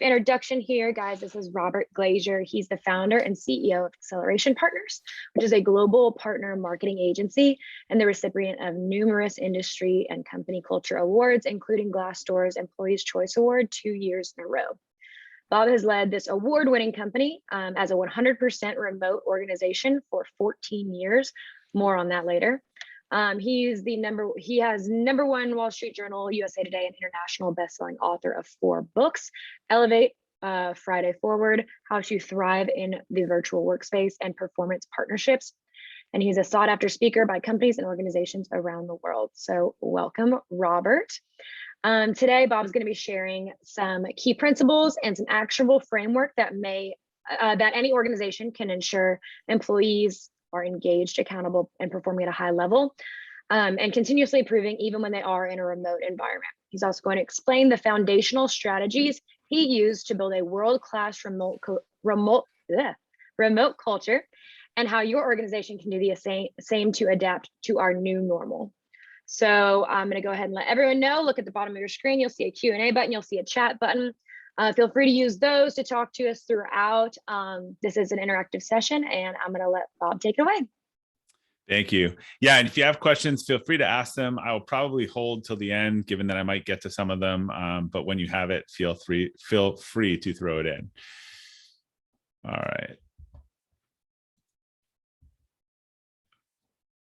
Introduction here, guys. This is Robert Glazer. He's the founder and CEO of Acceleration Partners, which is a global partner marketing agency and the recipient of numerous industry and company culture awards, including Glassdoor's Employees' Choice Award 2 years in a row. Bob has led this award-winning company as a 100% remote organization for 14 years. More on that later. He has #1 Wall Street Journal, USA Today, and international bestselling author of 4 books: Elevate, Friday Forward, How to Thrive in the Virtual Workspace, and Performance Partnerships. And he's a sought after speaker by companies and organizations around the world. So welcome, Robert. Today, Bob's going to be sharing some key principles and some actionable framework that any organization can ensure employees are engaged, accountable, and performing at a high level, and continuously improving even when they are in a remote environment. He's also going to explain the foundational strategies he used to build a world-class remote culture, and how your organization can do the same to adapt to our new normal. So I'm going to go ahead and let everyone know. Look at the bottom of your screen. You'll see a Q&A button. You'll see a chat button. Feel free to use those to talk to us throughout. This is an interactive session, and I'm going to let Bob take it away. Thank you. Yeah, and if you have questions, feel free to ask them. I will probably hold till the end, given that I might get to some of them. But when you have it, feel free to throw it in. All right.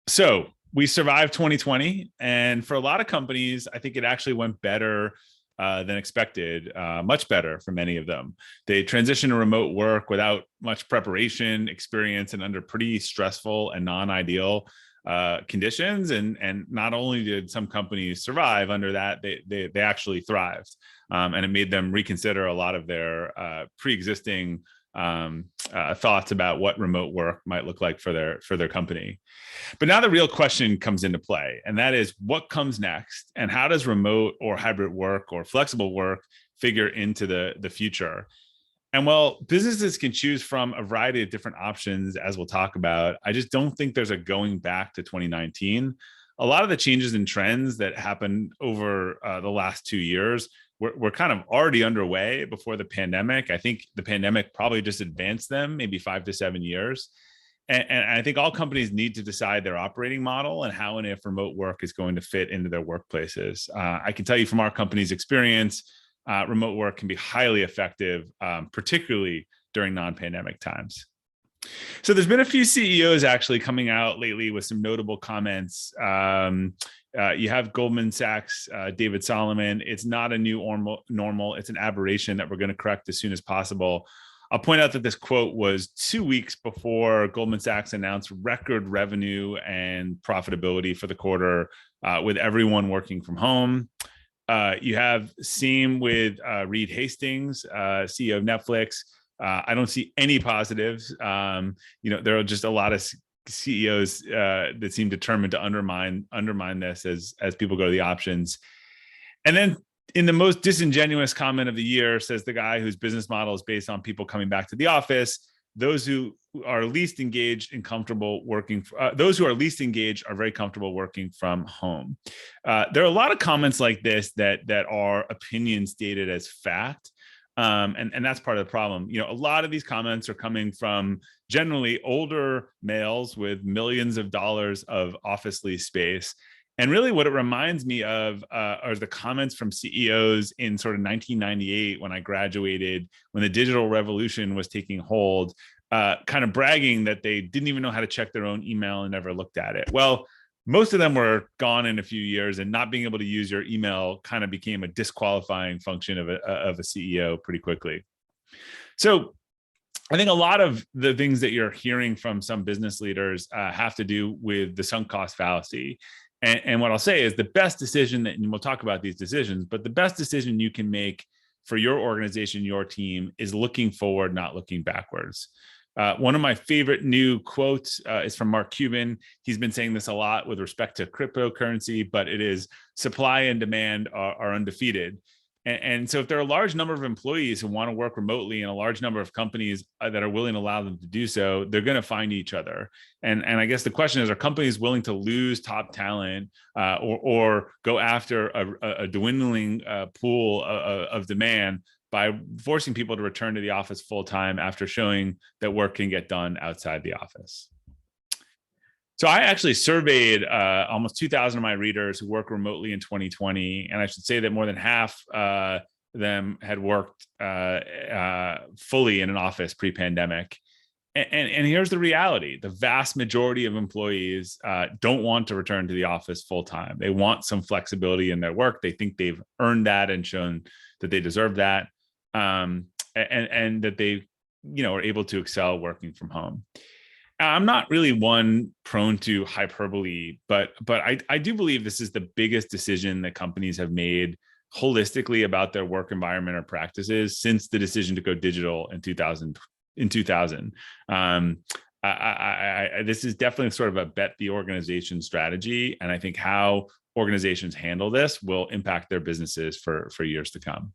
So we survived 2020, and for a lot of companies, I think it actually went better than expected, much better for many of them. They transitioned to remote work without much preparation, experience, and under pretty stressful and non-ideal conditions. And not only did some companies survive under that, they actually thrived, and it made them reconsider a lot of their pre-existing thoughts about what remote work might look like for their company. But now the real question comes into play, and that is what comes next, and how does remote or hybrid work or flexible work figure into the future? And while businesses can choose from a variety of different options, as we'll talk about, I just don't think there's a going back to 2019. A lot of the changes and trends that happened over the last 2 years were kind of already underway before the pandemic. I think the pandemic probably just advanced them maybe 5 to 7 years. And I think all companies need to decide their operating model and how and if remote work is going to fit into their workplaces. I can tell you from our company's experience, remote work can be highly effective, particularly during non-pandemic times. So there's been a few CEOs actually coming out lately with some notable comments. You have Goldman Sachs, David Solomon. It's not a new normal. It's an aberration that we're going to correct as soon as possible. I'll point out that this quote was 2 weeks before Goldman Sachs announced record revenue and profitability for the quarter, with everyone working from home. You have same with Reed Hastings, CEO of Netflix. I don't see any positives. There are just a lot of CEOs that seem determined to undermine this as people go to the options. And then in the most disingenuous comment of the year, says the guy whose business model is based on people coming back to the office, those who are least engaged and comfortable working, those who are least engaged are very comfortable working from home. There are a lot of comments like this that are opinions stated as fact. And that's part of the problem. A lot of these comments are coming from generally older males with millions of dollars of office lease space. And really what it reminds me of are the comments from CEOs in sort of 1998 when I graduated, when the digital revolution was taking hold, kind of bragging that they didn't even know how to check their own email and never looked at it. Well, most of them were gone in a few years, and not being able to use your email kind of became a disqualifying function of a CEO pretty quickly. So I think a lot of the things that you're hearing from some business leaders have to do with the sunk cost fallacy. And what I'll say is the best decision and we'll talk about these decisions, but the best decision you can make for your organization, your team, is looking forward, not looking backwards. One of my favorite new quotes is from Mark Cuban. He's been saying this a lot with respect to cryptocurrency, but it is supply and demand are undefeated. And so if there are a large number of employees who want to work remotely and a large number of companies that are willing to allow them to do so, they're going to find each other. And I guess the question is, are companies willing to lose top talent or go after a dwindling pool of demand by forcing people to return to the office full time after showing that work can get done outside the office. So I actually surveyed almost 2,000 of my readers who work remotely in 2020. And I should say that more than half them had worked fully in an office pre-pandemic. And here's the reality. The vast majority of employees don't want to return to the office full time. They want some flexibility in their work. They think they've earned that and shown that they deserve that, and that they, are able to excel working from home. I'm not really one prone to hyperbole, but I do believe this is the biggest decision that companies have made holistically about their work environment or practices since the decision to go digital in 2000. This is definitely sort of a bet the organization strategy, and I think how organizations handle this will impact their businesses for years to come.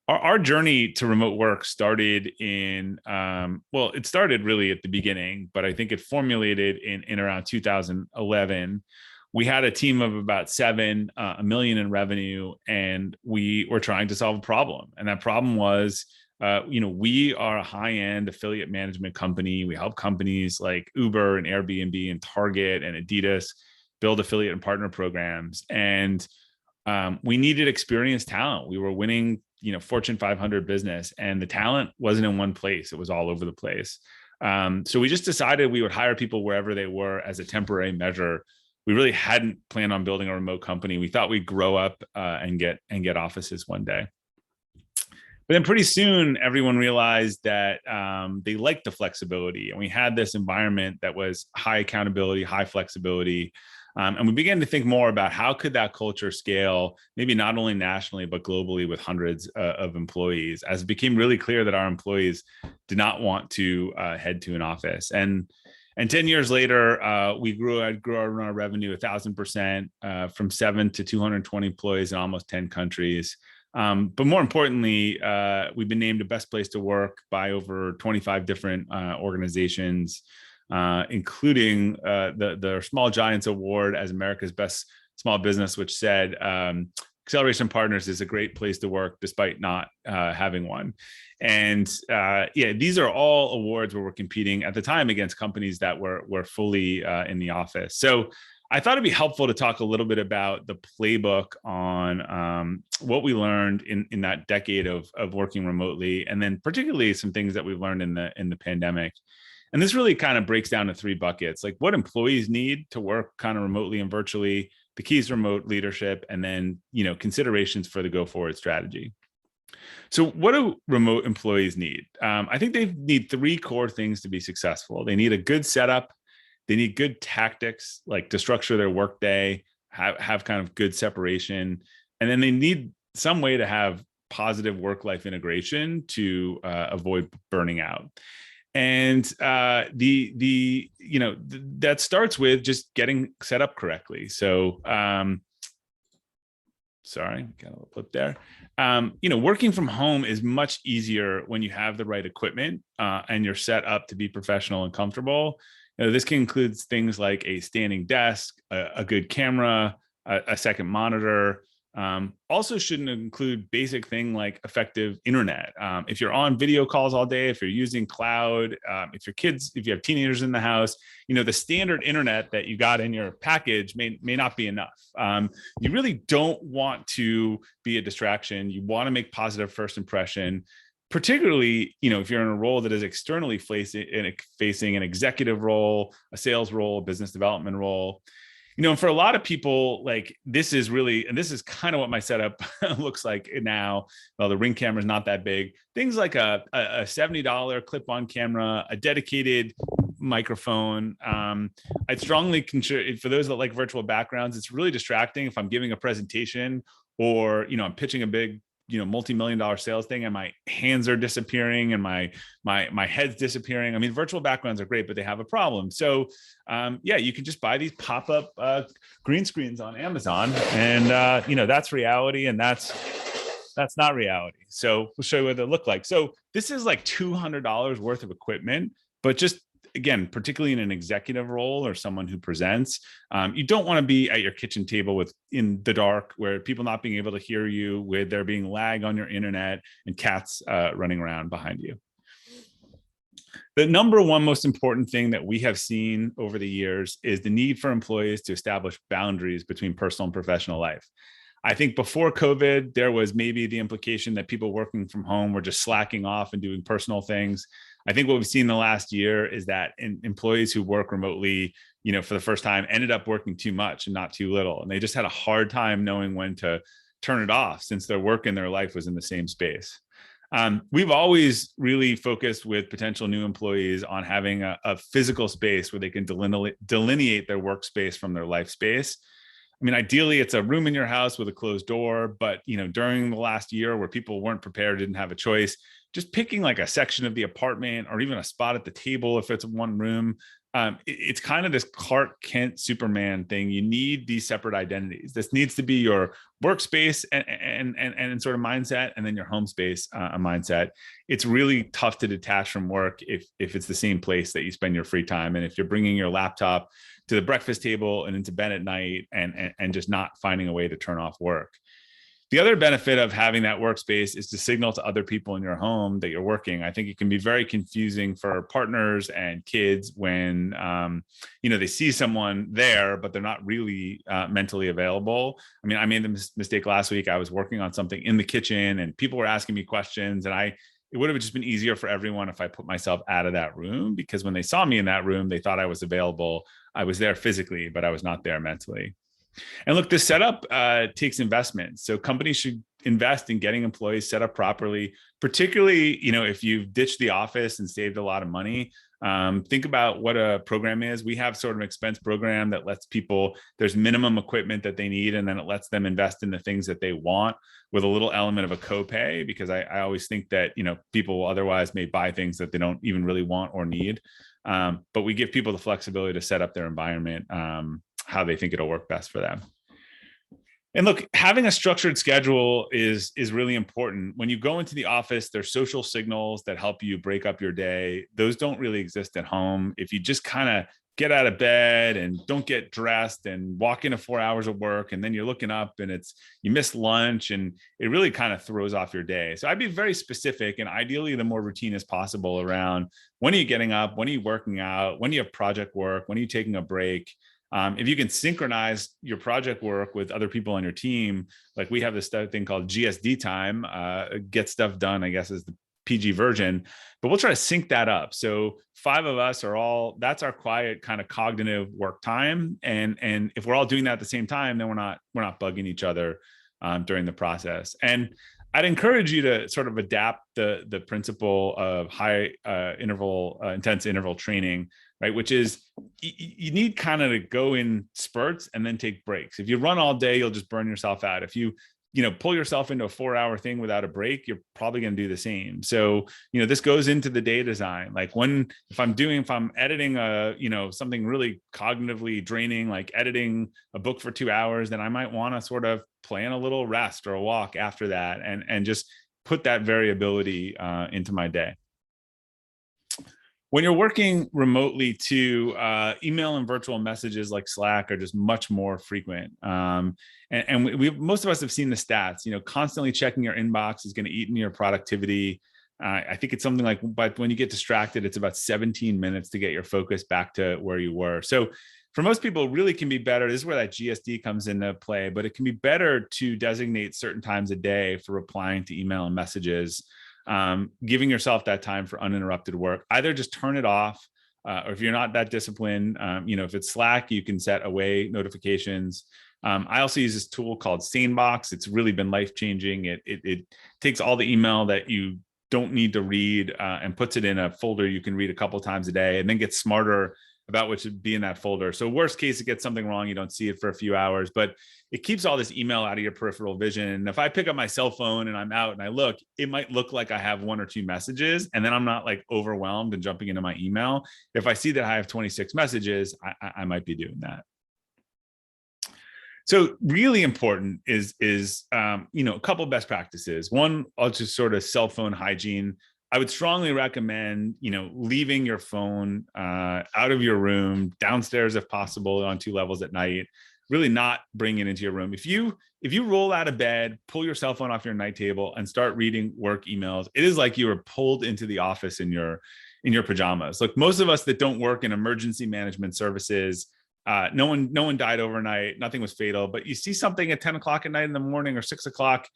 Our journey to remote work started it started really at the beginning, but I think it formulated in around 2011. We had a team of about 7, $1 million in revenue, and we were trying to solve a problem. And that problem was, we are a high-end affiliate management company. We help companies like Uber and Airbnb and Target and Adidas build affiliate and partner programs. And we needed experienced talent. We were winning, Fortune 500 business, and the talent wasn't in one place. It was all over the place. So we just decided we would hire people wherever they were as a temporary measure. We really hadn't planned on building a remote company. We thought we'd grow up and get offices one day. But then pretty soon, everyone realized that they liked the flexibility. And we had this environment that was high accountability, high flexibility. And we began to think more about how could that culture scale, maybe not only nationally, but globally with hundreds of employees, as it became really clear that our employees did not want to head to an office. And 10 years later, we grew our revenue 1,000% from 7 to 220 employees in almost 10 countries. But more importantly, we've been named the best place to work by over 25 different organizations, including the Small Giants Award as America's Best Small Business, which said Acceleration Partners is a great place to work despite not having one. And these are all awards where we're competing at the time against companies that were fully in the office. So I thought it'd be helpful to talk a little bit about the playbook on what we learned in that decade of working remotely, and then particularly some things that we've learned in the pandemic. And this really kind of breaks down to 3 buckets, like what employees need to work kind of remotely and virtually, the keys to remote leadership, and then considerations for the go forward strategy. So what do remote employees need? I think they need 3 core things to be successful. They need a good setup. They need good tactics, like to structure their workday, have kind of good separation. And then they need some way to have positive work-life integration to avoid burning out. And that starts with just getting set up correctly. So, sorry, got a little flip there. Working from home is much easier when you have the right equipment and you're set up to be professional and comfortable. This can include things like a standing desk, a good camera, a second monitor. Also shouldn't include basic thing like effective internet. If you're on video calls all day, if you're using cloud, if you have teenagers in the house, the standard internet that you got in your package may not be enough. You really don't want to be a distraction. You want to make positive first impression, particularly, if you're in a role that is externally facing an executive role, a sales role, a business development role. And for a lot of people, like this is kind of what my setup looks like now. Well, the Ring camera is not that big. Things like a $70 clip-on camera, a dedicated microphone. I'd strongly consider, for those that like virtual backgrounds, it's really distracting if I'm giving a presentation or, I'm pitching a big, multi-million-dollar sales thing and my hands are disappearing and my head's disappearing. I mean, virtual backgrounds are great, but they have a problem. So you can just buy these pop-up green screens on Amazon, and that's reality, and that's not reality. So we'll show you what they look like. So this is like $200 worth of equipment, but just again, particularly in an executive role or someone who presents, you don't want to be at your kitchen table in the dark, where people not being able to hear you, with there being lag on your internet and cats running around behind you. The number one most important thing that we have seen over the years is the need for employees to establish boundaries between personal and professional life. I think before COVID, there was maybe the implication that people working from home were just slacking off and doing personal things. I think what we've seen in the last year is that employees who work remotely, for the first time, ended up working too much and not too little. And they just had a hard time knowing when to turn it off, since their work and their life was in the same space. We've always really focused with potential new employees on having a physical space where they can delineate their workspace from their life space. I mean, ideally, it's a room in your house with a closed door, but during the last year where people weren't prepared, didn't have a choice, just picking like a section of the apartment or even a spot at the table if it's one room. It's kind of this Clark Kent Superman thing. You need these separate identities. This needs to be your workspace and sort of mindset, and then your home space mindset. It's really tough to detach from work if it's the same place that you spend your free time. And if you're bringing your laptop to the breakfast table and into bed at night and just not finding a way to turn off work. The other benefit of having that workspace is to signal to other people in your home that you're working. I think it can be very confusing for partners and kids when they see someone there, but they're not really mentally available. I mean, I made the mistake last week. I was working on something in the kitchen and people were asking me questions, and it would have just been easier for everyone if I put myself out of that room, because when they saw me in that room, they thought I was available. I was there physically, but I was not there mentally. And look, this setup takes investment. So companies should invest in getting employees set up properly, particularly, if you've ditched the office and saved a lot of money. Think about what a program is. We have sort of an expense program that lets people, there's minimum equipment that they need, and then it lets them invest in the things that they want with a little element of a copay, because I always think that, people otherwise may buy things that they don't even really want or need. But we give people the flexibility to set up their environment how they think it'll work best for them. And look, having a structured schedule is really important. When you go into the office, there's social signals that help you break up your day. Those don't really exist at home. If you just kind of get out of bed and don't get dressed and walk into 4 hours of work, and then you're looking up and you miss lunch, and it really kind of throws off your day. So I'd be very specific, and ideally the more routine as possible around when are you getting up, when are you working out, when do you have project work, when are you taking a break. If you can synchronize your project work with other people on your team, like we have this thing called GSD time, get stuff done, I guess is the PG version, but we'll try to sync that up. So 5 of us that's our quiet kind of cognitive work time. And if we're all doing that at the same time, then we're not bugging each other during the process. And I'd encourage you to sort of adapt the principle of high intense interval training, right? Which is you need kind of to go in spurts and then take breaks. If you run all day, you'll just burn yourself out. If you pull yourself into a 4-hour thing without a break, you're probably going to do the same. So, this goes into the day design. Like if I'm editing something really cognitively draining, like editing a book for 2 hours, then I might want to sort of plan a little rest or a walk after that and just put that variability into my day. When you're working remotely too, email and virtual messages like Slack are just much more frequent. And most of us have seen the stats, constantly checking your inbox is going to eat into your productivity. I think it's something like, but when you get distracted, it's about 17 minutes to get your focus back to where you were. So for most people, it really can be better. This is where that GSD comes into play, but it can be better to designate certain times a day for replying to email and messages. Giving yourself that time for uninterrupted work. Either just turn it off, or if you're not that disciplined, if it's Slack, you can set away notifications. I also use this tool called SaneBox. It's really been life-changing. It takes all the email that you don't need to read and puts it in a folder you can read a couple times a day, and then gets smarter about what should be in that folder. So worst case, it gets something wrong, you don't see it for a few hours, but it keeps all this email out of your peripheral vision. And if I pick up my cell phone and I'm out and I look, it might look like I have 1 or 2 messages, and then I'm not like overwhelmed and jumping into my email. If I see that I have 26 messages, I might be doing that. So really important is a couple of best practices. One, I'll just sort of cell phone hygiene. I would strongly recommend, leaving your phone out of your room, downstairs if possible, on 2 levels at night. Really not bring it into your room. If you roll out of bed, pull your cell phone off your night table, and start reading work emails, it is like you were pulled into the office in your pajamas. Like most of us that don't work in emergency management services, no one died overnight, nothing was fatal, but you see something at 10 o'clock at night in the morning, or 6 o'clock,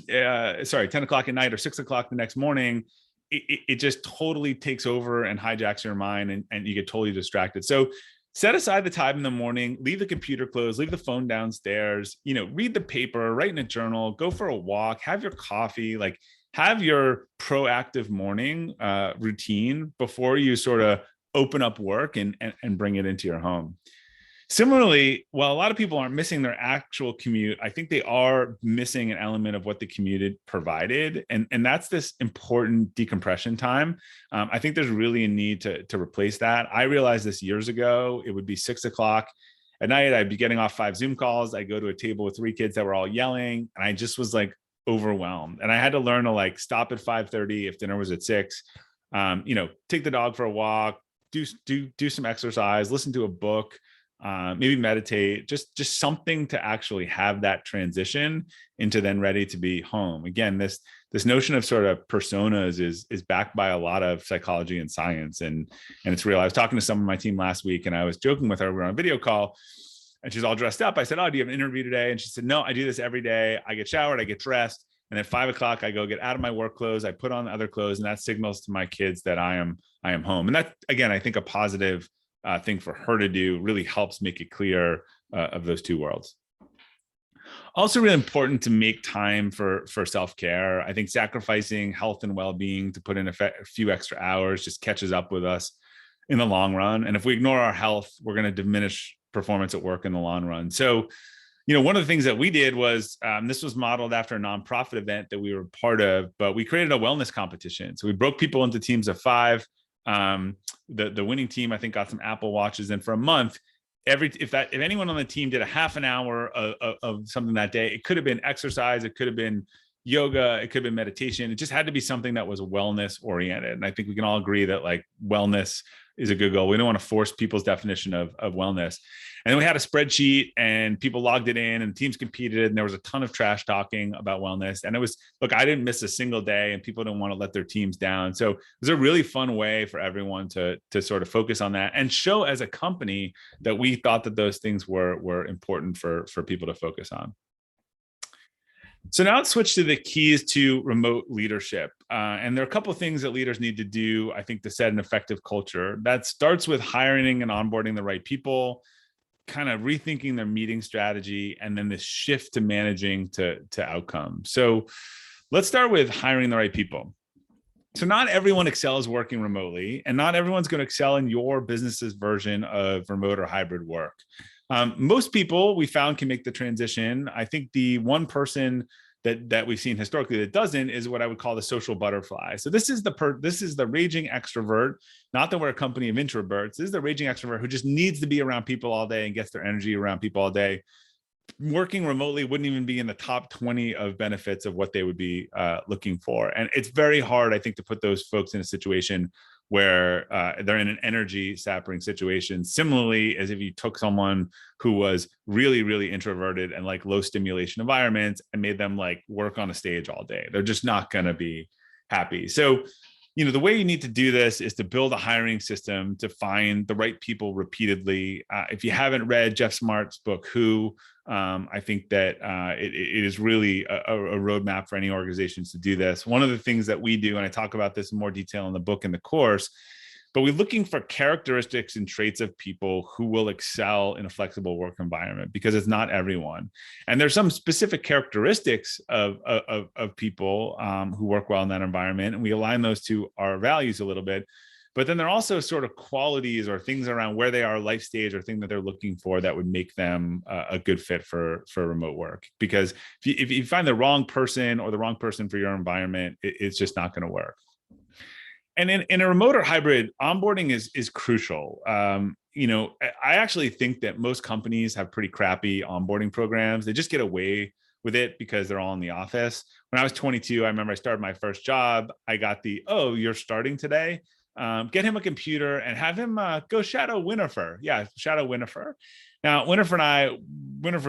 10 o'clock at night or 6 o'clock the next morning, it just totally takes over and hijacks your mind, and you get totally distracted. So set aside the time in the morning, leave the computer closed, leave the phone downstairs, read the paper, write in a journal, go for a walk, have your coffee, like have your proactive morning routine before you sort of open up work and bring it into your home. Similarly, while a lot of people aren't missing their actual commute, I think they are missing an element of what the commute provided. And that's this important decompression time. I think there's really a need to replace that. I realized this years ago. It would be 6 o'clock at night. I'd be getting off 5 Zoom calls. I'd go to a table with 3 kids that were all yelling. And I just was like overwhelmed. And I had to learn to like stop at 5:30 if dinner was at 6. Take the dog for a walk, do some exercise, listen to a book, maybe meditate, just something to actually have that transition into then ready to be home. Again, this notion of sort of personas is backed by a lot of psychology and science, and it's real. I was talking to someone on my team last week, and I was joking with her. We were on a video call, and she's all dressed up. I said, "Oh, do you have an interview today?" And she said, "No, I do this every day. I get showered, I get dressed, and at 5 o'clock, I go get out of my work clothes. I put on other clothes, and that signals to my kids that I am home." And that, again, I think a positive thing for her to do, really helps make it clear of those two worlds. Also really important to make time for self-care. I think sacrificing health and well-being to put in a few extra hours just catches up with us in the long run. And if we ignore our health, we're going to diminish performance at work in the long run. So, one of the things that we did was, this was modeled after a nonprofit event that we were part of, but we created a wellness competition. So we broke people into teams of 5. The winning team, I think, got some Apple Watches, and for a month, if anyone on the team did a half an hour of something that day, it could have been exercise, it could have been yoga, it could have been meditation. It just had to be something that was wellness oriented. And I think we can all agree that like wellness is a good goal. We don't want to force people's definition of wellness. And then we had a spreadsheet, and people logged it in, and teams competed, and there was a ton of trash talking about wellness. And it was, look, I didn't miss a single day, and people didn't want to let their teams down. So it was a really fun way for everyone to sort of focus on that and show as a company that we thought that those things were important for people to focus on. So now let's switch to the keys to remote leadership. And there are a couple of things that leaders need to do, I think, to set an effective culture. That starts with hiring and onboarding the right people, kind of rethinking their meeting strategy, and then this shift to managing to outcomes. So let's start with hiring the right people. So not everyone excels working remotely, and not everyone's going to excel in your business's version of remote or hybrid work. Most people we found can make the transition. I think the one person that we've seen historically that doesn't is what I would call the social butterfly. So this is the raging extrovert. Not that we're a company of introverts. This is the raging extrovert who just needs to be around people all day and gets their energy around people all day. Working remotely wouldn't even be in the top 20 of benefits of what they would be looking for. And it's very hard, I think, to put those folks in a situation where they're in an energy sapping situation. Similarly, as if you took someone who was really, really introverted and like low stimulation environments and made them like work on a stage all day, they're just not going to be happy. So, the way you need to do this is to build a hiring system to find the right people repeatedly. If you haven't read Jeff Smart's book, Who, I think that it is really a roadmap for any organizations to do this. One of the things that we do, and I talk about this in more detail in the book and the course, but we're looking for characteristics and traits of people who will excel in a flexible work environment, because it's not everyone. And there's some specific characteristics of people who work well in that environment, and we align those to our values a little bit. But then there are also sort of qualities or things around where they are life stage or thing that they're looking for that would make them a good fit for remote work. Because if you find the wrong person or the wrong person for your environment, it's just not going to work. And in a remote or hybrid, onboarding is crucial. I actually think that most companies have pretty crappy onboarding programs. They just get away with it because they're all in the office. When I was 22, I remember I started my first job. I got the, oh, you're starting today? Get him a computer and have him go shadow Winifred. Yeah, shadow Winifred. Now, Winifred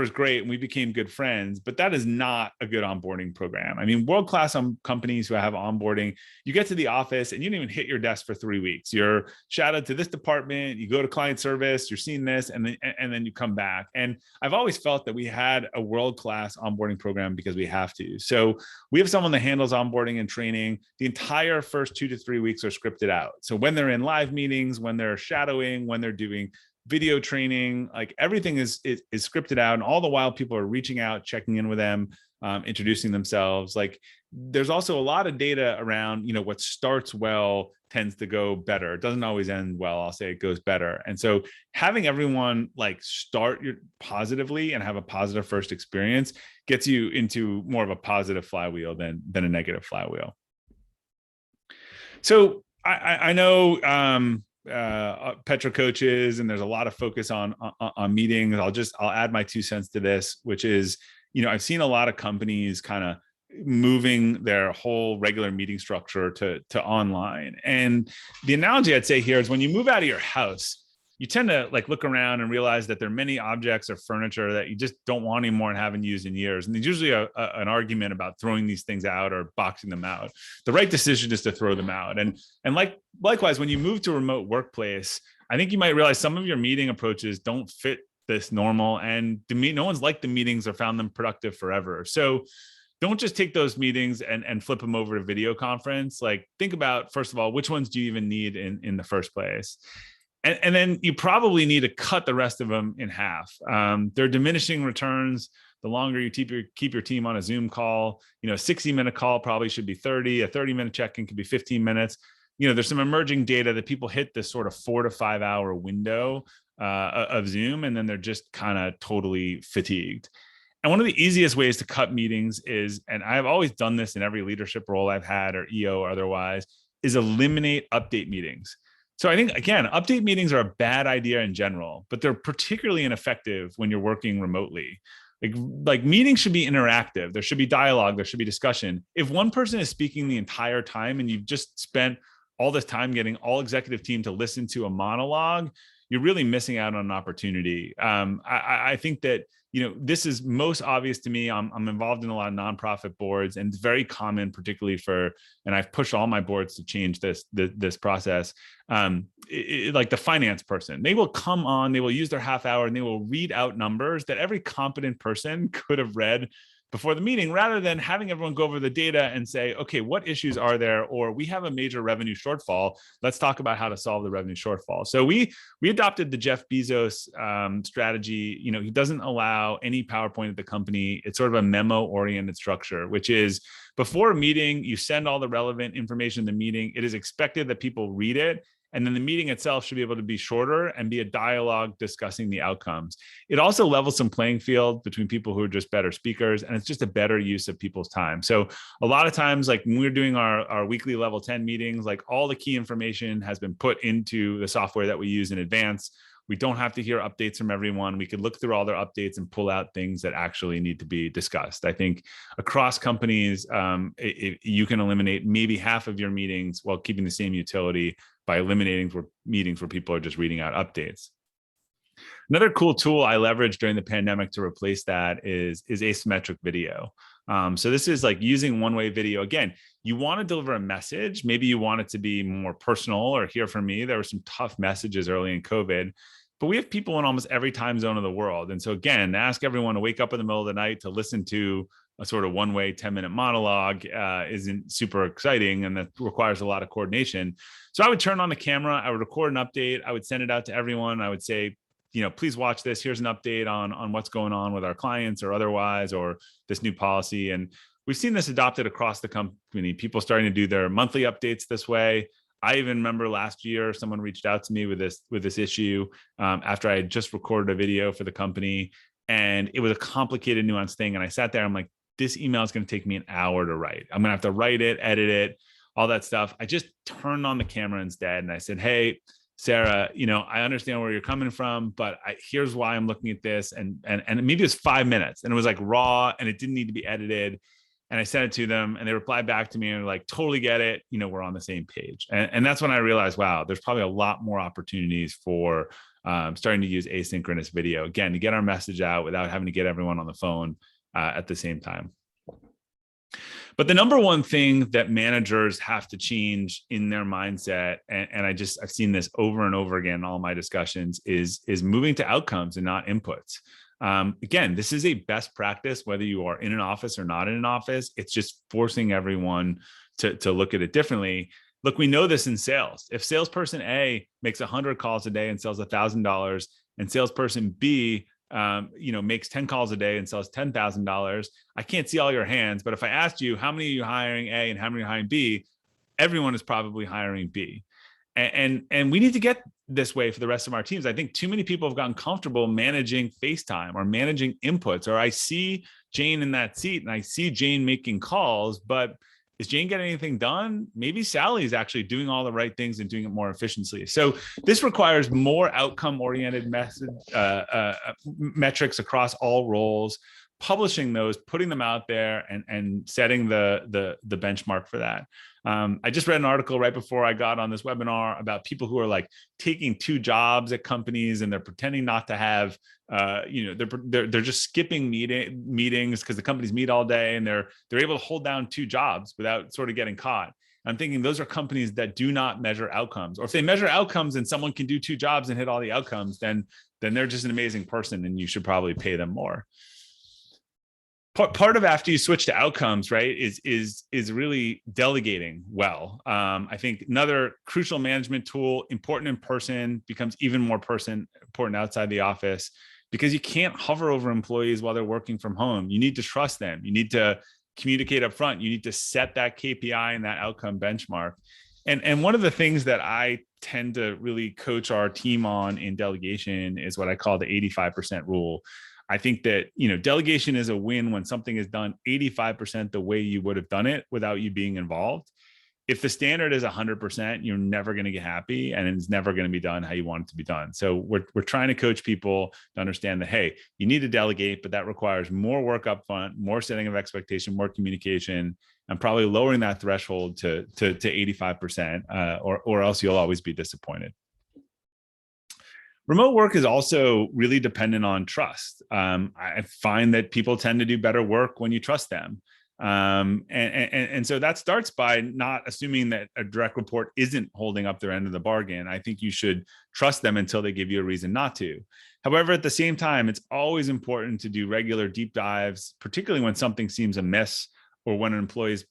is great and we became good friends, but that is not a good onboarding program. I mean, world-class companies who have onboarding, you get to the office and you don't even hit your desk for 3 weeks. You're shadowed to this department, you go to client service, you're seeing this, and then you come back. And I've always felt that we had a world-class onboarding program because we have to. So we have someone that handles onboarding and training. The entire first 2 to 3 weeks are scripted out. So when they're in live meetings, when they're shadowing, when they're doing video training, like everything is scripted out, and all the while people are reaching out, checking in with them, introducing themselves. Like there's also a lot of data around, what starts well tends to go better. It doesn't always end well. I'll say it goes better. And so having everyone like start positively and have a positive first experience gets you into more of a positive flywheel than a negative flywheel. So I know Petra coaches, and there's a lot of focus on meetings. I'll add my 2 cents to this, which is, I've seen a lot of companies kind of moving their whole regular meeting structure to online. And the analogy I'd say here is when you move out of your house, you tend to like look around and realize that there are many objects or furniture that you just don't want anymore and haven't used in years. And there's usually an argument about throwing these things out or boxing them out. The right decision is to throw them out. And likewise, when you move to a remote workplace, I think you might realize some of your meeting approaches don't fit this normal, and no one's liked the meetings or found them productive forever. So don't just take those meetings and flip them over to video conference. Like think about, first of all, which ones do you even need in the first place? And then you probably need to cut the rest of them in half. They're diminishing returns. The longer you keep your team on a Zoom call, a 60-minute call probably should be 30. A 30-minute check-in could be 15 minutes. There's some emerging data that people hit this sort of 4 to 5 hour window of Zoom, and then they're just kind of totally fatigued. And one of the easiest ways to cut meetings is, and I've always done this in every leadership role I've had, or EO or otherwise, is eliminate update meetings. So I think, again, update meetings are a bad idea in general, but they're particularly ineffective when you're working remotely. Like meetings should be interactive. There should be dialogue. There should be discussion. If one person is speaking the entire time and you've just spent all this time getting all executive team to listen to a monologue, you're really missing out on an opportunity. I think that, this is most obvious to me. I'm involved in a lot of nonprofit boards, and it's very common, particularly and I've pushed all my boards to change this process. Like the finance person, they will come on, they will use their half hour and they will read out numbers that every competent person could have read before the meeting, rather than having everyone go over the data and say, okay, what issues are there? Or we have a major revenue shortfall. Let's talk about how to solve the revenue shortfall. So we adopted the Jeff Bezos strategy. He doesn't allow any PowerPoint at the company. It's sort of a memo-oriented structure, which is before a meeting, you send all the relevant information in the meeting. It is expected that people read it. And then the meeting itself should be able to be shorter and be a dialogue discussing the outcomes. It also levels some playing field between people who are just better speakers, and it's just a better use of people's time. So a lot of times, like when we're doing our weekly level 10 meetings, like all the key information has been put into the software that we use in advance. We don't have to hear updates from everyone. We could look through all their updates and pull out things that actually need to be discussed. I think across companies, you can eliminate maybe half of your meetings while keeping the same utility by eliminating meetings where people are just reading out updates. Another cool tool I leveraged during the pandemic to replace that is asymmetric video. So this is like using one-way video. Again, you want to deliver a message. Maybe you want it to be more personal, or hear from me. There were some tough messages early in COVID, but we have people in almost every time zone of the world. And so again, ask everyone to wake up in the middle of the night to listen to a sort of one-way 10-minute monologue isn't super exciting, and that requires a lot of coordination. So I would turn on the camera, I would record an update, I would send it out to everyone. I would say, please watch this. Here's an update on what's going on with our clients or otherwise, or this new policy. And we've seen this adopted across the company, people starting to do their monthly updates this way. I even remember last year, someone reached out to me with this issue after I had just recorded a video for the company, and it was a complicated, nuanced thing. And I sat there, I'm like, this email is going to take me an hour to write. I'm going to have to write it, edit it, all that stuff. I just turned on the camera instead. And I said, hey, Sarah, I understand where you're coming from, but here's why I'm looking at this. And maybe it's 5 minutes and it was like raw and it didn't need to be edited. And I sent it to them and they replied back to me and were like, totally get it. We're on the same page. And that's when I realized, wow, there's probably a lot more opportunities for starting to use asynchronous video, again, to get our message out without having to get everyone on the phone at the same time. But the number one thing that managers have to change in their mindset, and I've seen this over and over again in all my discussions, is moving to outcomes and not inputs. Again, this is a best practice, whether you are in an office or not in an office. It's just forcing everyone to look at it differently. Look, we know this in sales. If salesperson A makes 100 calls a day and sells $1,000, and salesperson B makes 10 calls a day and sells $10,000, I can't see all your hands, but if I asked you how many are you hiring A and how many are you hiring B, everyone is probably hiring B. And we need to get this way for the rest of our teams. I think too many people have gotten comfortable managing FaceTime or managing inputs, or I see Jane in that seat and I see Jane making calls, but is Jane getting anything done? Maybe Sally is actually doing all the right things and doing it more efficiently. So this requires more outcome-oriented metrics across all roles, publishing those, putting them out there, and setting the benchmark for that. I just read an article right before I got on this webinar about people who are like taking 2 jobs at companies and they're pretending not to have, they're just skipping meetings because the companies meet all day and they're able to hold down 2 jobs without sort of getting caught. I'm thinking those are companies that do not measure outcomes, or if they measure outcomes and someone can do 2 jobs and hit all the outcomes, then they're just an amazing person and you should probably pay them more. Part of after you switch to outcomes, right, is really delegating well. I think another crucial management tool, important in person, becomes even more important outside the office, because you can't hover over employees while they're working from home. You need to trust them. You need to communicate up front. You need to set that KPI and that outcome benchmark. And one of the things that I tend to really coach our team on in delegation is what I call the 85% rule. I think that, delegation is a win when something is done 85% the way you would have done it without you being involved. If the standard is 100%, you're never going to get happy and it's never going to be done how you want it to be done. So we're trying to coach people to understand that, hey, you need to delegate, but that requires more work up front, more setting of expectation, more communication, and probably lowering that threshold to 85%, or else you'll always be disappointed. Remote work is also really dependent on trust. I find that people tend to do better work when you trust them. And so that starts by not assuming that a direct report isn't holding up their end of the bargain. I think you should trust them until they give you a reason not to. However, at the same time, it's always important to do regular deep dives, particularly when something seems amiss or when an employee's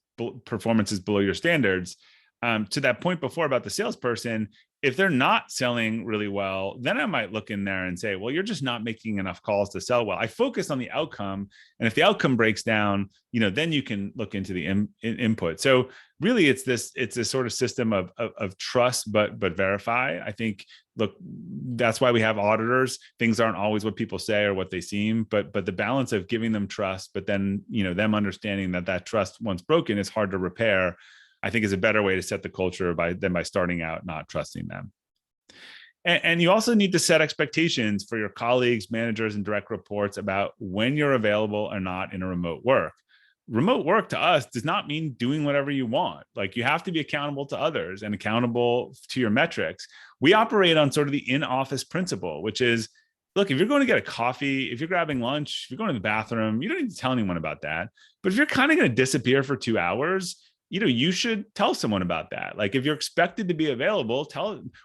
performance is below your standards. To that point before about the salesperson, if they're not selling really well, then I might look in there and say, well, you're just not making enough calls to sell well. I focus on the outcome. And if the outcome breaks down, then you can look into the input. So really it's this sort of system of trust, but verify. I think, look, that's why we have auditors. Things aren't always what people say or what they seem, but the balance of giving them trust, but then, them understanding that trust, once broken, is hard to repair, I think is a better way to set the culture than by starting out not trusting them. And you also need to set expectations for your colleagues, managers, and direct reports about when you're available or not in a remote work. Remote work to us does not mean doing whatever you want. Like, you have to be accountable to others and accountable to your metrics. We operate on sort of the in-office principle, which is, look, if you're going to get a coffee, if you're grabbing lunch, if you're going to the bathroom, you don't need to tell anyone about that. But if you're kind of going to disappear for 2 hours, you should tell someone about that. Like, if you're expected to be available,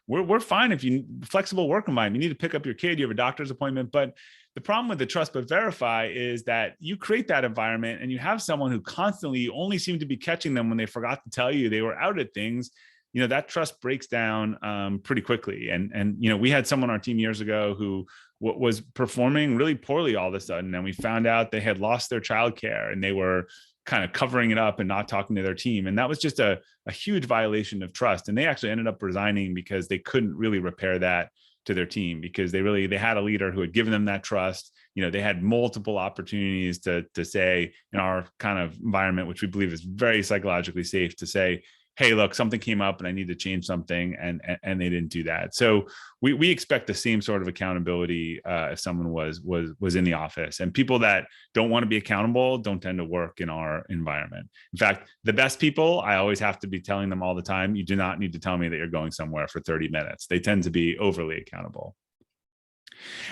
we're fine if you flexible work environment. You need to pick up your kid, you have a doctor's appointment. But the problem with the trust but verify is that you create that environment and you have someone who constantly, you only seem to be catching them when they forgot to tell you they were out at things. That trust breaks down pretty quickly. And we had someone on our team years ago who was performing really poorly all of a sudden. And we found out they had lost their childcare and they were kind of covering it up and not talking to their team. And that was just a huge violation of trust. And they actually ended up resigning because they couldn't really repair that to their team, because they had a leader who had given them that trust. They had multiple opportunities to say, in our kind of environment, which we believe is very psychologically safe, to say, hey, look, something came up and I need to change something, and they didn't do that. So we expect the same sort of accountability if someone was in the office. And people that don't want to be accountable don't tend to work in our environment. In fact, the best people, I always have to be telling them all the time, you do not need to tell me that you're going somewhere for 30 minutes. They tend to be overly accountable.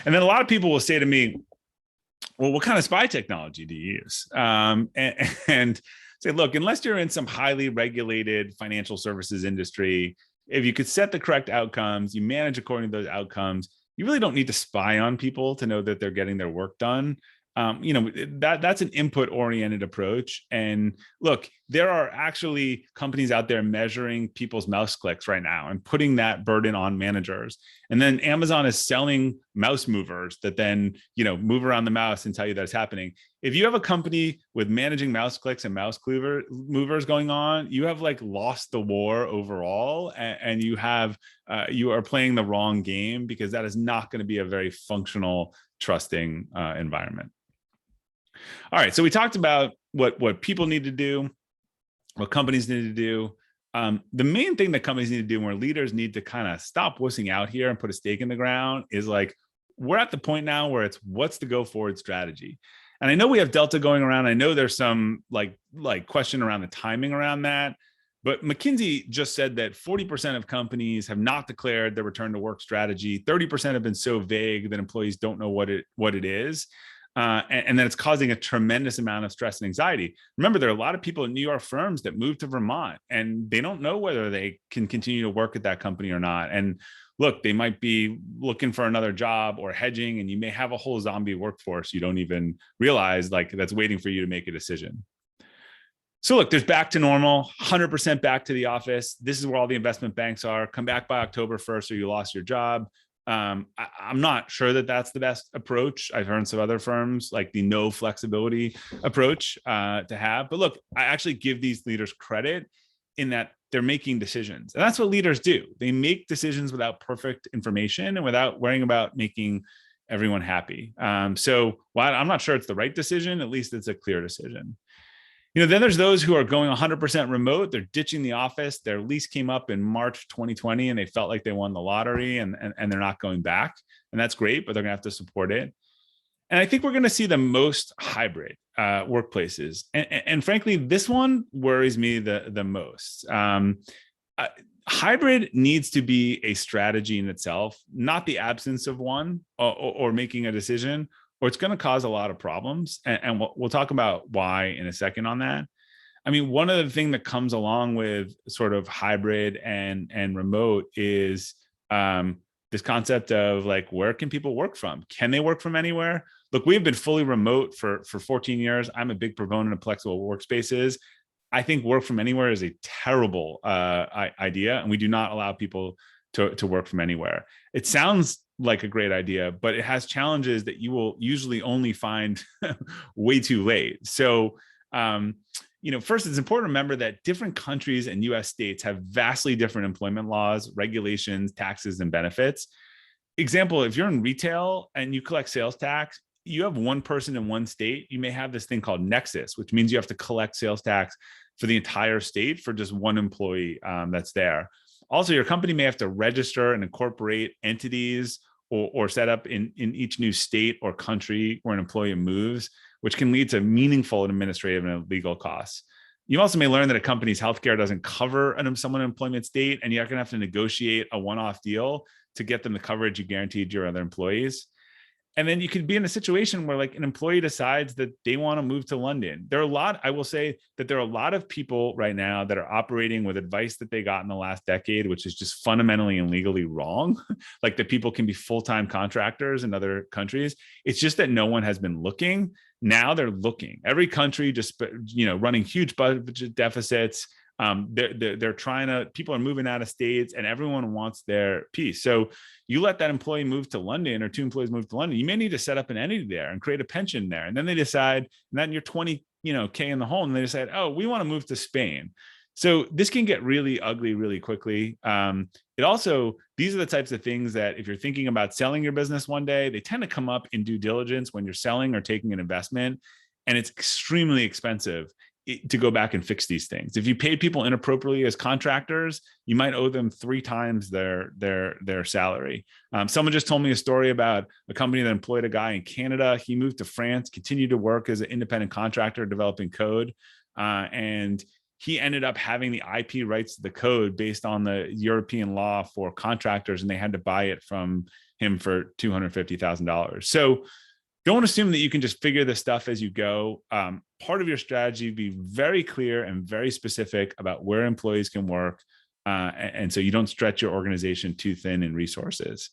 And then a lot of people will say to me, well, what kind of spy technology do you use? And say, look, unless you're in some highly regulated financial services industry, if you could set the correct outcomes, you manage according to those outcomes, you really don't need to spy on people to know that they're getting their work done. That's an input-oriented approach. And look, there are actually companies out there measuring people's mouse clicks right now and putting that burden on managers. And then Amazon is selling mouse movers that then, move around the mouse and tell you that it's happening. If you have a company with managing mouse clicks and mouse movers going on, you have lost the war overall, and you are playing the wrong game, because that is not going to be a very functional, trusting environment. All right, so we talked about what people need to do, what companies need to do. The main thing that companies need to do, where leaders need to kind of stop wussing out here and put a stake in the ground, is we're at the point now where it's what's the go forward strategy. And I know we have Delta going around. I know there's some question around the timing around that. But McKinsey just said that 40% of companies have not declared their return to work strategy. 30% have been so vague that employees don't know what it is. And then it's causing a tremendous amount of stress and anxiety. Remember, there are a lot of people in New York firms that moved to Vermont, and they don't know whether they can continue to work at that company or not. And look, they might be looking for another job or hedging, and you may have a whole zombie workforce you don't even realize that's waiting for you to make a decision. So look, there's back to normal, 100% back to the office. This is where all the investment banks are. Come back by October 1st or you lost your job. I'm not sure that that's the best approach. I've heard some other firms like the no flexibility approach to have. But look, I actually give these leaders credit in that they're making decisions. And that's what leaders do. They make decisions without perfect information and without worrying about making everyone happy. So while I'm not sure it's the right decision, at least it's a clear decision. Then there's those who are going 100% remote. They're ditching the office. Their lease came up in March 2020 and they felt like they won the lottery, and they're not going back. And that's great, but they're going to have to support it. And I think we're going to see the most hybrid workplaces. And frankly, this one worries me the most. Hybrid needs to be a strategy in itself, not the absence of one or making a decision, or it's going to cause a lot of problems. And we'll talk about why in a second on that. I mean, one of the things that comes along with sort of hybrid and remote is this concept of where can people work from? Can they work from anywhere? Look, we've been fully remote for 14 years. I'm a big proponent of flexible workspaces. I think work from anywhere is a terrible idea, and we do not allow people to work from anywhere. It sounds like a great idea, but it has challenges that you will usually only find way too late. So, first, it's important to remember that different countries and US states have vastly different employment laws, regulations, taxes, and benefits. Example, if you're in retail and you collect sales tax, you have one person in one state, you may have this thing called nexus, which means you have to collect sales tax for the entire state for just one employee that's there. Also, your company may have to register and incorporate entities or set up in each new state or country where an employee moves, which can lead to meaningful administrative and legal costs. You also may learn that a company's healthcare doesn't cover someone in employment state, and you're going to have to negotiate a one-off deal to get them the coverage you guaranteed your other employees. And then you could be in a situation where an employee decides that they want to move to London. I will say that there are a lot of people right now that are operating with advice that they got in the last decade, which is just fundamentally and legally wrong. That people can be full-time contractors in other countries. It's just that no one has been looking. Now they're looking. Every country just, running huge budget deficits. They're trying to, people are moving out of states and everyone wants their piece. So you let that employee move to London, or two employees move to London, you may need to set up an entity there and create a pension there. And then they decide, and then you're 20, K in the hole, and they decide, oh, we want to move to Spain. So this can get really ugly really quickly. These are the types of things that if you're thinking about selling your business one day, they tend to come up in due diligence when you're selling or taking an investment, and it's extremely expensive to go back and fix these things. If you paid people inappropriately as contractors, you might owe them 3 times their salary. Someone just told me a story about a company that employed a guy in Canada. He moved to France, continued to work as an independent contractor developing code, and he ended up having the IP rights to the code based on the European law for contractors, and they had to buy it from him for $250,000. So don't assume that you can just figure this stuff as you go. Part of your strategy, be very clear and very specific about where employees can work. And so you don't stretch your organization too thin in resources.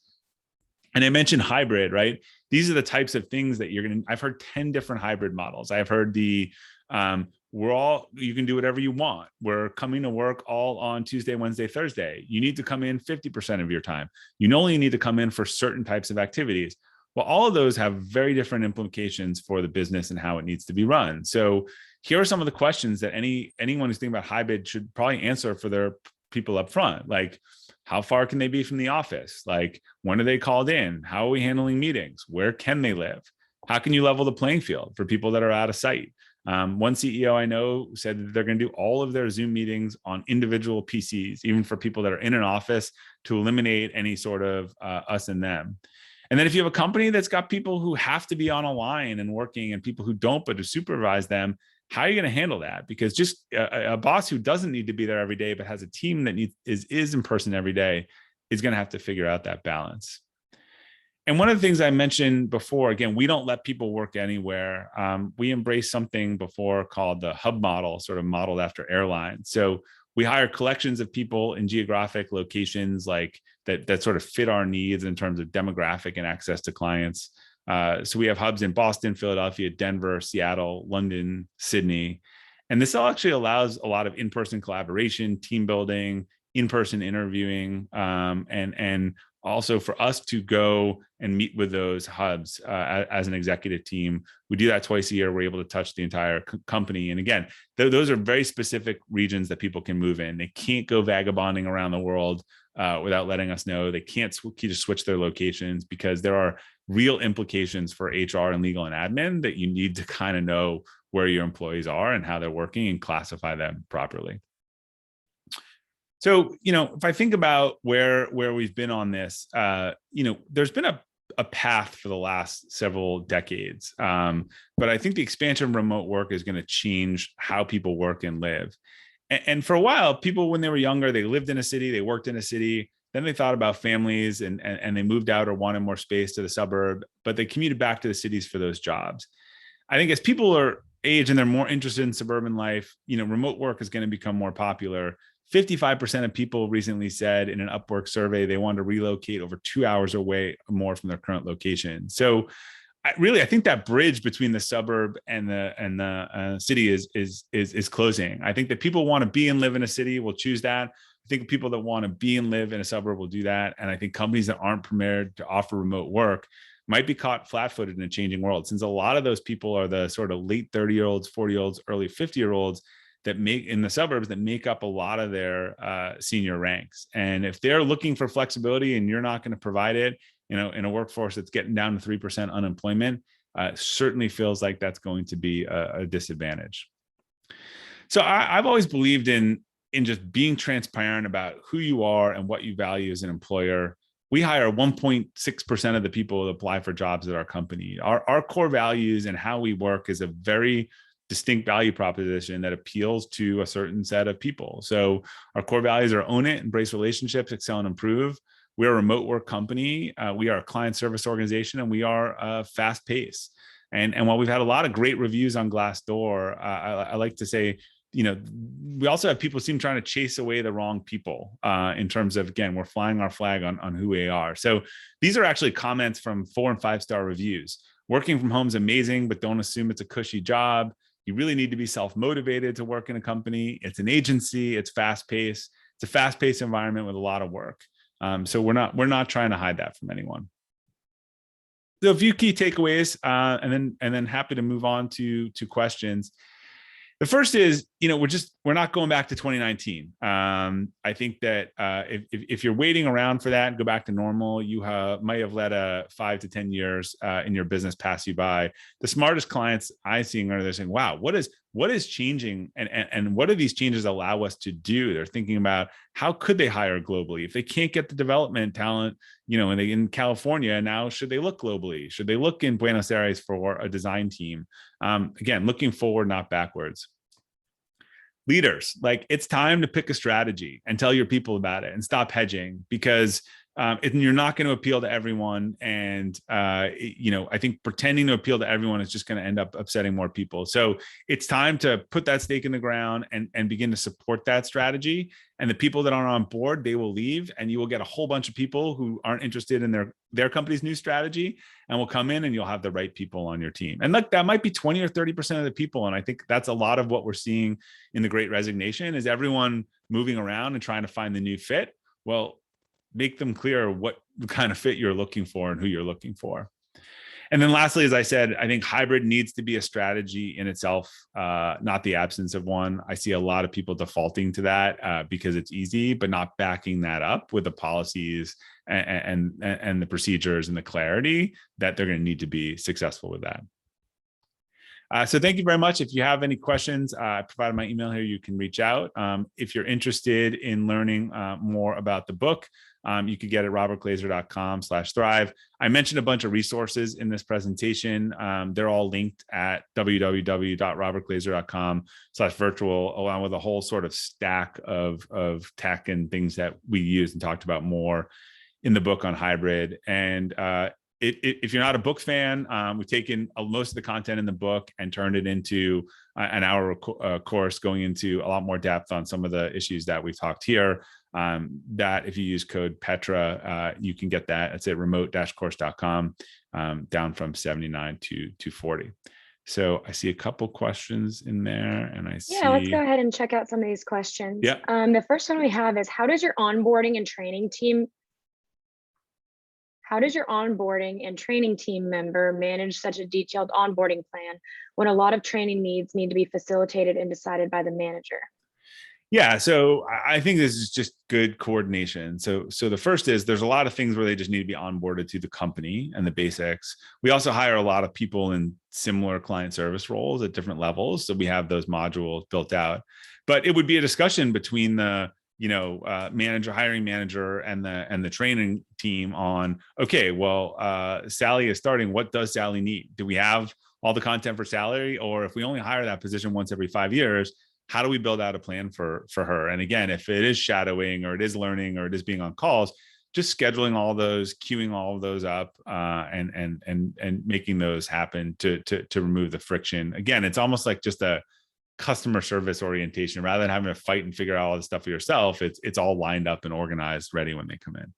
And I mentioned hybrid, right? These are the types of things that I've heard 10 different hybrid models. I've heard you can do whatever you want. We're coming to work all on Tuesday, Wednesday, Thursday. You need to come in 50% of your time. You only need to come in for certain types of activities. Well, all of those have very different implications for the business and how it needs to be run. So here are some of the questions that anyone who's thinking about hybrid should probably answer for their people up front. Like, how far can they be from the office? Like, when are they called in? How are we handling meetings? Where can they live? How can you level the playing field for people that are out of sight? One CEO I know said that they're going to do all of their Zoom meetings on individual PCs, even for people that are in an office, to eliminate any sort of us and them. And then if you have a company that's got people who have to be on a line and working and people who don't, but to supervise them, how are you going to handle that? Because just a boss who doesn't need to be there every day, but has a team that is in person every day, is going to have to figure out that balance. And one of the things I mentioned before, again, we don't let people work anywhere. We embrace something before called the hub model, sort of modeled after airlines. So we hire collections of people in geographic locations like that sort of fit our needs in terms of demographic and access to clients. So we have hubs in Boston, Philadelphia, Denver, Seattle, London, Sydney. And this all actually allows a lot of in-person collaboration, team building, in-person interviewing, and also for us to go and meet with those hubs as an executive team. We do that twice a year. We're able to touch the entire company. And again, those are very specific regions that people can move in. They can't go vagabonding around the world without letting us know. They can't just switch their locations, because there are real implications for HR and legal and admin that you need to kind of know where your employees are and how they're working and classify them properly. So, if I think about where we've been on this, there's been a path for the last several decades. But I think the expansion of remote work is going to change how people work and live. And for a while, people, when they were younger, they lived in a city, they worked in a city, then they thought about families and they moved out or wanted more space to the suburb, but they commuted back to the cities for those jobs. I think as people are age and they're more interested in suburban life, remote work is going to become more popular. 55% of people recently said in an Upwork survey they wanted to relocate over 2 hours away or more from their current location. So I think that bridge between the suburb and the city is closing. I think that people want to be and live in a city will choose that. I think people that want to be and live in a suburb will do that. And I think companies that aren't prepared to offer remote work might be caught flat-footed in a changing world, since a lot of those people are the sort of late 30-year-olds, 40-year-olds, early 50-year-olds that make in the suburbs that make up a lot of their senior ranks. And if they're looking for flexibility and you're not going to provide it, in a workforce that's getting down to 3% unemployment, certainly feels like that's going to be a disadvantage. So I've always believed in just being transparent about who you are and what you value as an employer. We hire 1.6% of the people that apply for jobs at our company. Our core values and how we work is a very distinct value proposition that appeals to a certain set of people. So our core values are own it, embrace relationships, excel and improve. We're a remote work company. We are a client service organization, and we are fast paced. And while we've had a lot of great reviews on Glassdoor, I like to say, we also have people seem trying to chase away the wrong people in terms of, again, we're flying our flag on who we are. So these are actually comments from 4- and 5-star reviews. Working from home is amazing, but don't assume it's a cushy job. You really need to be self-motivated to work in a company. It's an agency. It's fast-paced. It's a fast-paced environment with a lot of work. So we're not trying to hide that from anyone. So a few key takeaways, and then happy to move on to questions. The first is, we're not going back to 2019. I think that if you're waiting around for that and go back to normal, you might have let 5 to 10 years in your business pass you by. The smartest clients I'm seeing are they're saying, wow, what does what is changing and what do these changes allow us to do? They're thinking about how could they hire globally if they can't get the development talent, in California. Now, should they look globally? Should they look in Buenos Aires for a design team? Again, looking forward, not backwards. Leaders, like, it's time to pick a strategy and tell your people about it and stop hedging, because you're not going to appeal to everyone. And, I think pretending to appeal to everyone is just going to end up upsetting more people. So it's time to put that stake in the ground and begin to support that strategy. And the people that aren't on board, they will leave, and you will get a whole bunch of people who aren't interested in their company's new strategy, and will come in, and you'll have the right people on your team. And look, that might be 20 or 30% of the people. And I think that's a lot of what we're seeing in the Great Resignation, is everyone moving around and trying to find the new fit. Well, make them clear what kind of fit you're looking for and who you're looking for. And then lastly, as I said, I think hybrid needs to be a strategy in itself, not the absence of one. I see a lot of people defaulting to that because it's easy, but not backing that up with the policies and the procedures and the clarity that they're going to need to be successful with that. So thank you very much. If you have any questions, I provided my email here. You can reach out. If you're interested in learning more about the book, you could get it at robertglazer.com/thrive. I mentioned a bunch of resources in this presentation. They're all linked at www.robertglazer.com/virtual, along with a whole sort of stack of tech and things that we used and talked about more in the book on hybrid. And if you're not a book fan, we've taken most of the content in the book and turned it into an hour course going into a lot more depth on some of the issues that we've talked here. That if you use code Petra, you can get that. It's at remote-course.com, down from $79 to $240. So I see a couple questions in there, and I see. Yeah, let's go ahead and check out some of these questions. Yeah. The first one we have is, how does your onboarding and training team member manage such a detailed onboarding plan when a lot of training needs need to be facilitated and decided by the manager? Yeah, so I think this is just good coordination. So the first is, there's a lot of things where they just need to be onboarded to the company and the basics. We also hire a lot of people in similar client service roles at different levels, so we have those modules built out. But it would be a discussion between the hiring manager and the training team on, okay, well, Sally is starting. What does Sally need? Do we have all the content for Sally? Or if we only hire that position once every 5 years, how do we build out a plan for her? And again, if it is shadowing, or it is learning, or it is being on calls, just scheduling all those, queuing all of those up, and making those happen to remove the friction. Again, it's almost like just a customer service orientation, rather than having to fight and figure out all this stuff for yourself. It's all lined up and organized, ready when they come in.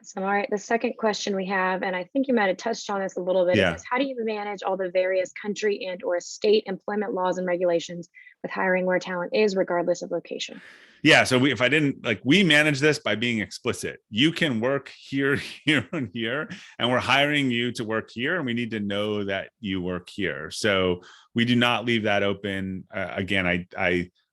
So, all right, the second question we have, and I think you might have touched on this a little bit, is how do you manage all the various country and or state employment laws and regulations with hiring where talent is, regardless of location? Yeah, so we manage this by being explicit. You can work here, here, and here, and we're hiring you to work here, and we need to know that you work here. So we do not leave that open. Again,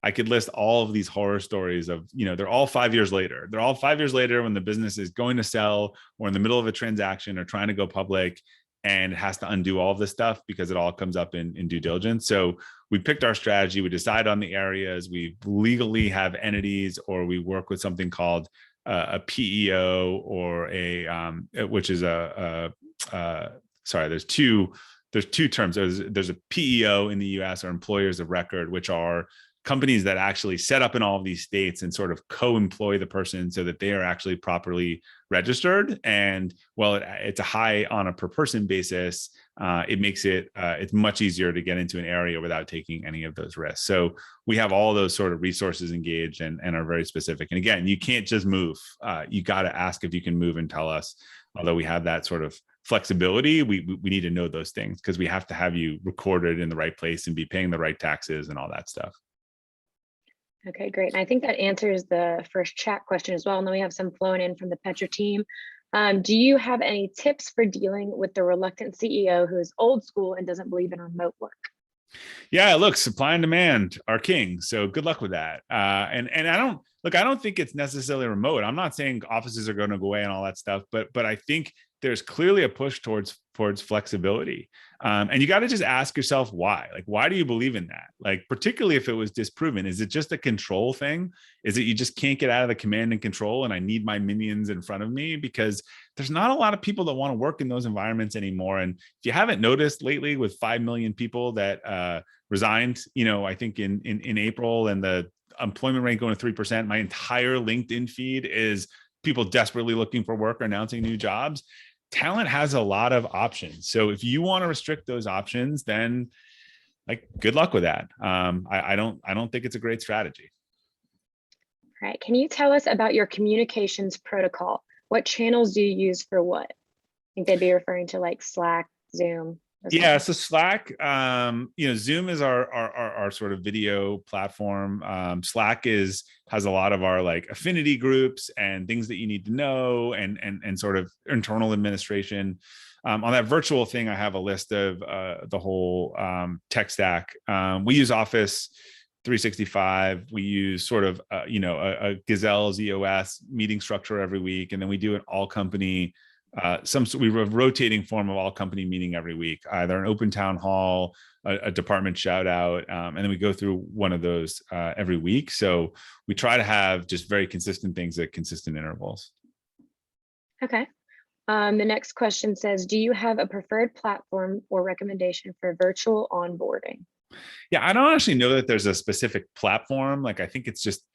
I could list all of these horror stories of, they're all 5 years later. They're all 5 years later when the business is going to sell, or in the middle of a transaction, or trying to go public, and has to undo all of this stuff because it all comes up in due diligence. So we picked our strategy. We decide on the areas. We legally have entities, or we work with something called a PEO, or which is there's two terms. There's a PEO in the US, or employers of record, which are companies that actually set up in all of these states and sort of co-employ the person so that they are actually properly registered. And while it's a high on a per person basis, it makes it's much easier to get into an area without taking any of those risks. So we have all those sort of resources engaged and are very specific. And again, you can't just move. You got to ask if you can move and tell us. Although we have that sort of flexibility, we need to know those things, because we have to have you recorded in the right place and be paying the right taxes and all that stuff. Okay, great. And I think that answers the first chat question as well. And then we have some flowing in from the Petra team. Do you have any tips for dealing with the reluctant CEO who is old school and doesn't believe in remote work? Yeah, look, supply and demand are king. So good luck with that. And I don't think it's necessarily remote. I'm not saying offices are going to go away and all that stuff, but I think there's clearly a push towards towards flexibility. And you got to just ask yourself why. Like, why do you believe in that? Like, particularly if it was disproven, is it just a control thing? Is it you just can't get out of the command and control and I need my minions in front of me? Because there's not a lot of people that want to work in those environments anymore. And if you haven't noticed lately, with 5 million people that resigned, I think in April, and the employment rate going to 3%, my entire LinkedIn feed is people desperately looking for work or announcing new jobs. Talent has a lot of options. So if you want to restrict those options, then like good luck with that. I don't think it's a great strategy. All right. Can you tell us about your communications protocol? What channels do you use for what? I think they'd be referring to like Slack, Zoom. Yeah, so Slack, Zoom is our sort of video platform. Slack has a lot of our like affinity groups and things that you need to know, and sort of internal administration. On that virtual thing, I have a list of the whole tech stack. We use Office 365. We use sort of a Gazelle EOS meeting structure every week, and then we do an all company. We have a rotating form of all company meeting every week, either an open town hall, a department shout out, and then we go through one of those every week. So we try to have just very consistent things at consistent intervals. Okay. The next question says, do you have a preferred platform or recommendation for virtual onboarding? Yeah, I don't actually know that there's a specific platform. Like, I think it's just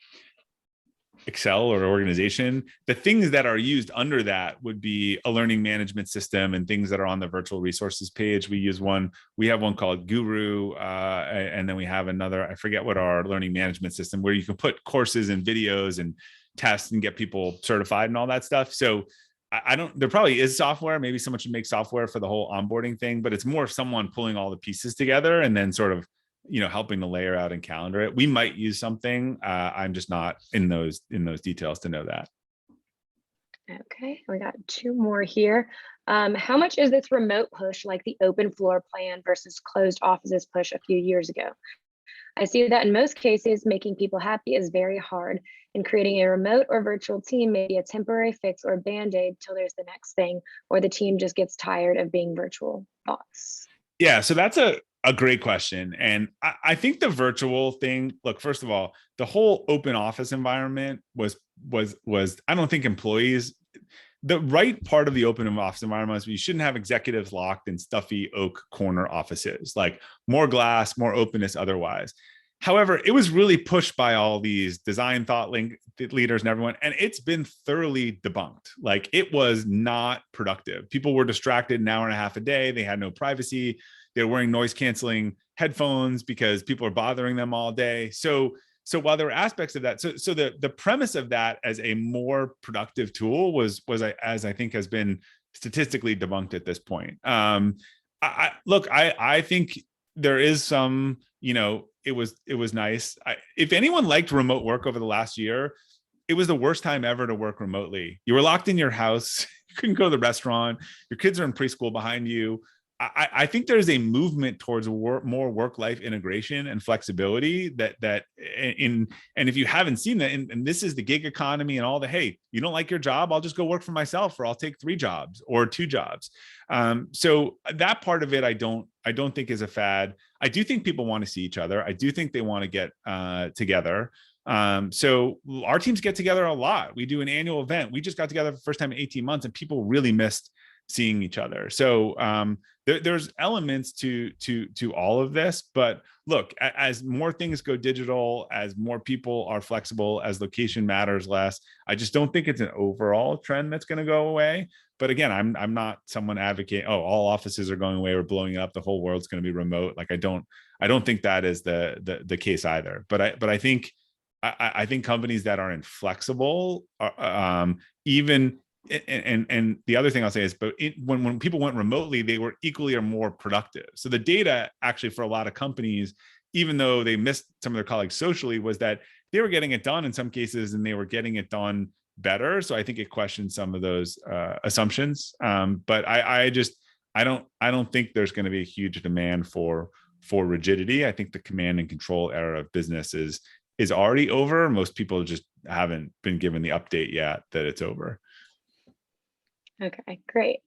Excel or organization. The things that are used under that would be a learning management system and things that are on the virtual resources page. We have one called Guru, and then we have another, I forget what our learning management system, where you can put courses and videos and tests and get people certified and all that stuff. So there probably is software. Maybe someone should make software for the whole onboarding thing, but it's more of someone pulling all the pieces together and then sort of helping to layer out and calendar it. We might use something. I'm just not in those details to know that. Okay, we got 2 more here. How much is this remote push like the open floor plan versus closed offices push a few years ago? I see that in most cases, making people happy is very hard, and creating a remote or virtual team may be a temporary fix or band-aid till there's the next thing, or the team just gets tired of being virtual. Thoughts? Yeah, so that's a great question. And I think the virtual thing, look, first of all, the whole open office environment was I don't think employees, the right part of the open office environment is you shouldn't have executives locked in stuffy oak corner offices, like more glass, more openness otherwise. However, it was really pushed by all these design thought leaders and everyone, and it's been thoroughly debunked. Like, it was not productive. People were distracted an hour and a half a day. They had no privacy. They were wearing noise canceling headphones because people are bothering them all day. So while there were aspects of that, so the premise of that as a more productive tool was as I think has been statistically debunked at this point. I think there is some, it was nice. If anyone liked remote work over the last year, it was the worst time ever to work remotely. You were locked in your house. You couldn't go to the restaurant. Your kids are in preschool behind you. I think there's a movement towards more work-life integration and flexibility and if you haven't seen that, and this is the gig economy and all the, hey, you don't like your job, I'll just go work for myself, or I'll take 3 jobs or 2 jobs. So that part of it, I don't think is a fad. I do think people want to see each other. I do think they want to get together. So our teams get together a lot. We do an annual event. We just got together for the first time in 18 months, and people really missed seeing each other. So there's elements to all of this, but look, as more things go digital, as more people are flexible, as location matters less, I just don't think it's an overall trend that's going to go away. But again, I'm not someone advocating, all offices are going away, we're blowing up, the whole world's going to be remote. Like, I don't think that is the case either. But I think companies that are inflexible, even. And the other thing I'll say is, but when people went remotely, they were equally or more productive. So the data actually for a lot of companies, even though they missed some of their colleagues socially, was that they were getting it done in some cases, and they were getting it done better. So I think it questions some of those assumptions. But I don't think there's going to be a huge demand for rigidity. I think the command and control era of business is already over. Most people just haven't been given the update yet that it's over. Okay, great.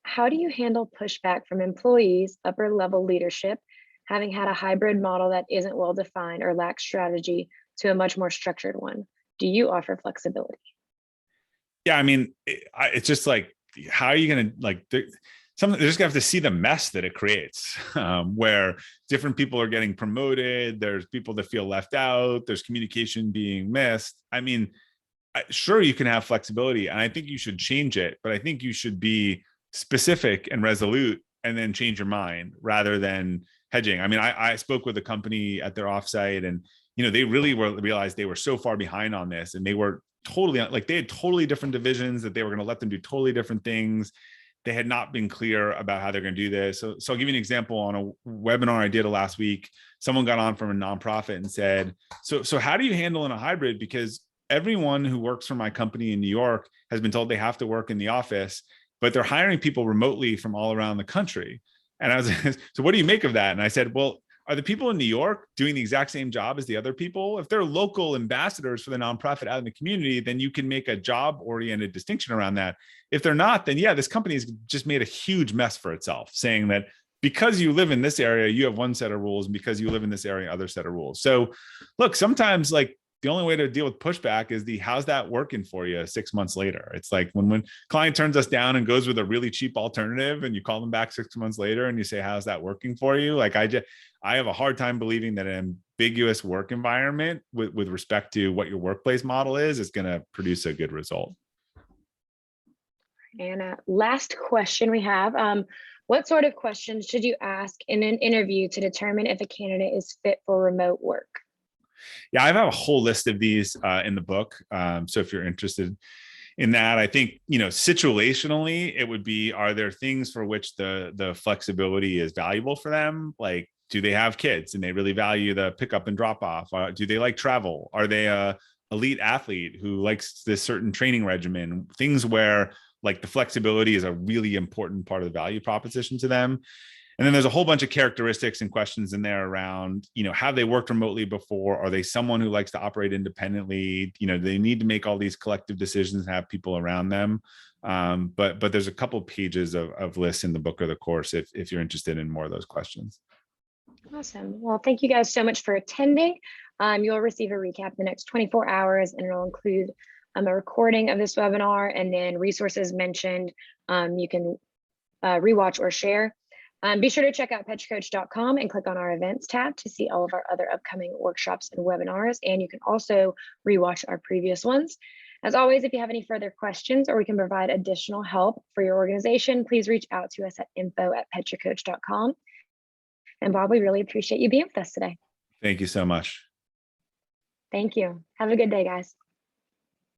How do you handle pushback from employees, upper level leadership, having had a hybrid model that isn't well defined or lacks strategy to a much more structured one? Do you offer flexibility? Yeah, I mean, it's just like, how are you going to like? They're just gonna have to see the mess that it creates, where different people are getting promoted. There's people that feel left out. There's communication being missed. I mean, sure, you can have flexibility, and I think you should change it, but I think you should be specific and resolute, and then change your mind rather than hedging. I mean, I spoke with a company at their offsite, and they really realized they were so far behind on this, and they were totally like, they had totally different divisions that they were going to let them do totally different things. They had not been clear about how they're going to do this. So I'll give you an example. On a webinar I did last week, someone got on from a nonprofit and said, so how do you handle in a hybrid? Because everyone who works for my company in New York has been told they have to work in the office, but they're hiring people remotely from all around the country. And I was like, so what do you make of that? And I said, well, are the people in New York doing the exact same job as the other people? If they're local ambassadors for the nonprofit out in the community, then you can make a job-oriented distinction around that. If they're not, then yeah, this company has just made a huge mess for itself, saying that because you live in this area, you have one set of rules, and because you live in this area, other set of rules. So look, sometimes like the only way to deal with pushback is how's that working for you 6 months later? It's like when client turns us down and goes with a really cheap alternative, and you call them back 6 months later and you say, how's that working for you? Like I have a hard time believing that an ambiguous work environment with respect to what your workplace model is going to produce a good result. And last question we have, what sort of questions should you ask in an interview to determine if a candidate is fit for remote work? Yeah, I have a whole list of these in the book. So if you're interested in that, I think, situationally, it would be, are there things for which the flexibility is valuable for them? Like, do they have kids and they really value the pickup and drop off? Do they like travel? Are they a elite athlete who likes this certain training regimen? Things where like the flexibility is a really important part of the value proposition to them. And then there's a whole bunch of characteristics and questions in there around, have they worked remotely before? Are they someone who likes to operate independently? They need to make all these collective decisions and have people around them. But there's a couple pages of lists in the book or the course if you're interested in more of those questions. Awesome. Well, thank you guys so much for attending. You'll receive a recap in the next 24 hours, and it'll include a recording of this webinar and then resources mentioned. You can rewatch or share. Be sure to check out petracoach.com and click on our events tab to see all of our other upcoming workshops and webinars. And you can also rewatch our previous ones. As always, if you have any further questions or we can provide additional help for your organization, please reach out to us at info@petracoach.com. And Bob, we really appreciate you being with us today. Thank you so much. Thank you. Have a good day, guys.